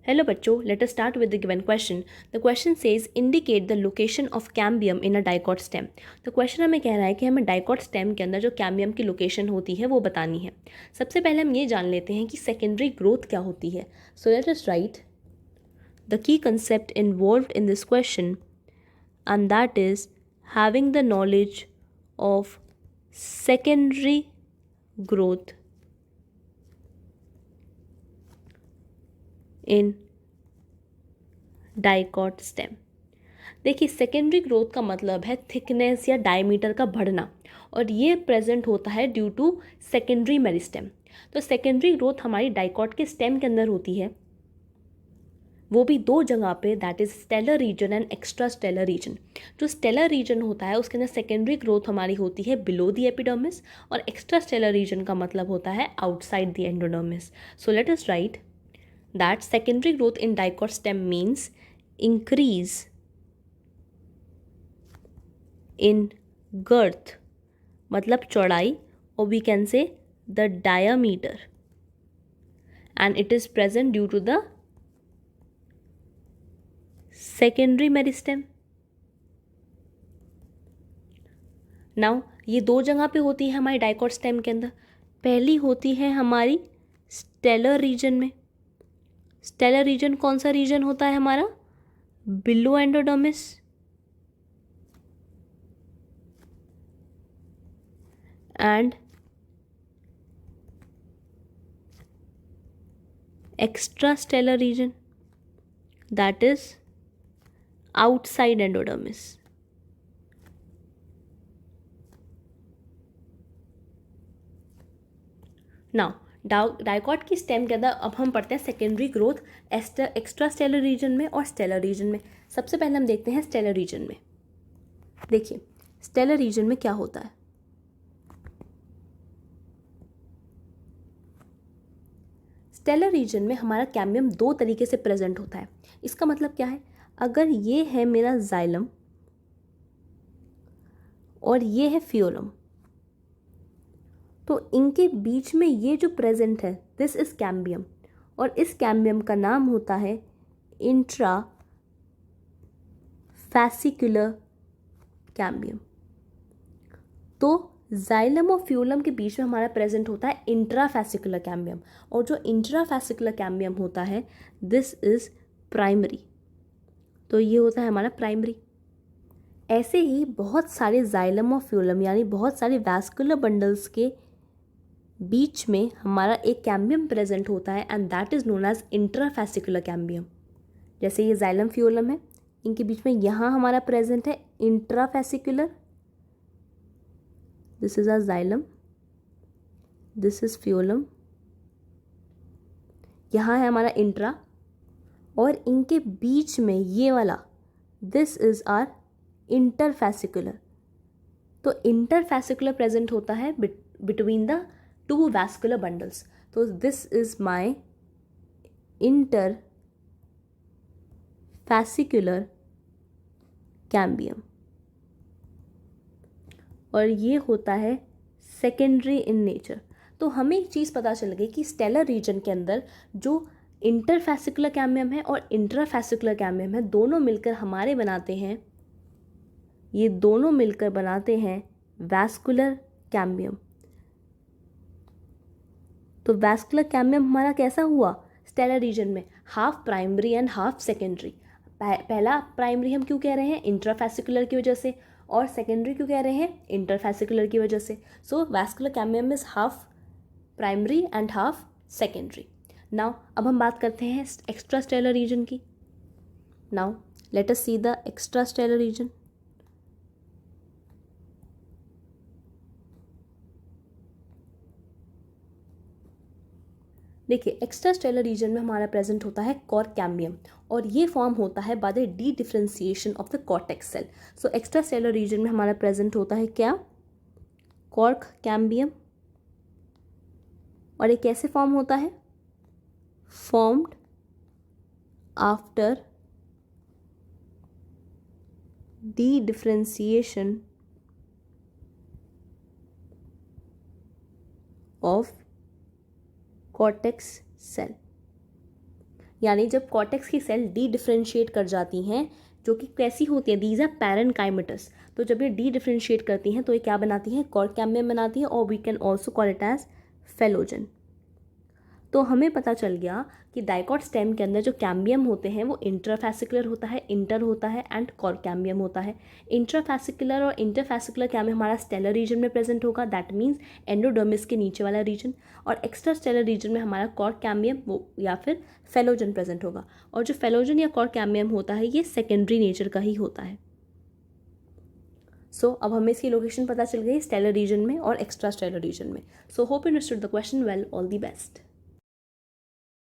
Hello बच्चों, let us start with the given question. The question says indicate the location of cambium in a dicot stem. तो question हमें कह रहा है कि हमें डाइकॉट स्टेम के अंदर जो कैम्बियम की लोकेशन होती है वो बतानी है. सबसे पहले हम ये जान लेते हैं कि सेकेंडरी ग्रोथ क्या होती है. सो let us right the key concept involved in this question, and that is having the knowledge of secondary growth in dicot stem. देखिए, सेकेंडरी ग्रोथ का मतलब है थिकनेस या डायमीटर का बढ़ना, और ये प्रेजेंट होता है ड्यू टू सेकेंडरी मेरिस्टेम. तो सेकेंडरी ग्रोथ हमारी डाइकॉट के स्टेम के अंदर होती है, वो भी दो जगह पे, that is stelar region and extra stellar region. जो स्टेलर रीजन होता है उसके अंदर सेकेंडरी ग्रोथ हमारी होती है बिलो द एपिडर्मिस, और एक्स्ट्रा स्टेलर रीजन का मतलब होता है outside the endodermis. So let us write that secondary growth in dicot stem means increase in girth, मतलब चौड़ाई, और we can say the diameter, and it is present due to the secondary meristem. Now ये दो जगह पे होती है हमारी डाइकॉट स्टेम के अंदर. पहली होती है हमारी स्टेलर रीजन में. स्टेलर रीजन कौन सा रीजन होता है हमारा? Below endodermis. And extra stellar region, that is outside endodermis. Now dicot की स्टेम के अंदर अब हम पढ़ते हैं secondary growth extra stellar region में और स्टेलर रीजन में. सबसे पहले हम देखते हैं स्टेलर रीजन में. देखिए, स्टेलर रीजन में क्या होता है. स्टेलर रीजन में हमारा कैम्बियम दो तरीके से प्रेजेंट होता है. इसका मतलब क्या है? अगर ये है मेरा जाइलम और ये है फ्योलम, तो इनके बीच में ये जो प्रेजेंट है, दिस इज कैम्बियम, और इस कैम्बियम का नाम होता है इंट्रा फैसिकुलर कैम्बियम. तो जाइलम और फ्यूलम के बीच में हमारा प्रेजेंट होता है इंट्राफैसिकुलर कैम्बियम, और जो इंट्राफैसिकुलर कैम्बियम होता है दिस इज प्राइमरी. तो ये होता है हमारा प्राइमरी. ऐसे ही बहुत सारे जाइलम और फ्यूलम यानी बहुत सारे वैस्कुलर बंडल्स के बीच में हमारा एक कैम्बियम प्रेजेंट होता है, and that is known as intrafascicular cambium. जैसे ये जाइलम फ्यूलम है, इनके बीच में यहाँ हमारा प्रेजेंट है इंट्राफैसिकुलर. This is our xylem, this is phloem, यहाँ है हमारा इंट्रा, और इनके बीच में ये वाला दिस इज आर इंटरफैसिकुलर. तो इंटरफैसिकुलर प्रेजेंट होता है between the two vascular bundles. तो this is my interfascicular cambium, और ये होता है सेकेंडरी इन नेचर. तो हमें एक चीज़ पता चल गई कि स्टेलर रीजन के अंदर जो इंटरफैसिकुलर कैम्बियम है और इंट्राफैसिकुलर कैम्बियम है, दोनों मिलकर हमारे बनाते हैं, ये दोनों मिलकर बनाते हैं वैस्कुलर कैम्बियम. तो वैस्कुलर कैम्बियम हमारा कैसा हुआ स्टेलर रीजन में? Half primary and half secondary. पहला प्राइमरी हम क्यों कह रहे हैं? इंट्राफैसिकुलर की वजह से, और सेकेंडरी क्यों कह रहे हैं? इंटरफैसिकुलर की वजह से. So vascular cambium is half primary and half secondary. Now अब हम बात करते हैं एक्स्ट्रा स्टेलर रीजन की. Now let us see the extra stellar region. देखिए, एक्स्ट्रा स्टेलर रीजन में हमारा प्रेजेंट होता है कॉर्क कैम्बियम, और ये फॉर्म होता है by the dedifferentiation of the cortex cell. So extra stellar region में हमारा प्रेजेंट होता है क्या? Cork cambium. और ये कैसे फॉर्म होता है? Formed after dedifferentiation of cortex cell. यानी जब कॉर्टेक्स की सेल डी डिफ्रेंशिएट कर जाती हैं, जो कि कैसी होती है, दीज आर पैरेनकाइमेटस, तो जब ये डी डिफ्रेंशिएट करती हैं तो ये क्या बनाती हैं, कॉर्क कैम्बियम बनाती है, और we can also call it as phellogen. तो हमें पता चल गया कि डाइकॉट स्टेम के अंदर जो कैम्बियम होते हैं वो इंट्राफैसिकुलर होता है, इंटर होता है एंड कॉर्क कैम्बियम होता है। इंट्राफैसिकुलर और इंटरफैसिकुलर कैम्बियम हमारा स्टेलर रीजन में प्रेजेंट होगा, दैट मीन्स एंडोडर्मिस के नीचे वाला रीजन, और एक्स्ट्रा स्टेलर रीजन में हमारा कॉर्क कैम्बियम वो या फिर फेलोजन प्रेजेंट होगा। और जो फेलोजन या कॉर्क कैम्बियम होता है ये सेकेंडरी नेचर का ही होता है। सो अब हमें इसकी लोकेशन पता चल गई स्टेलर रीजन में और एक्स्ट्रा स्टेलर रीजन में। So hope you understood the question well, all the best.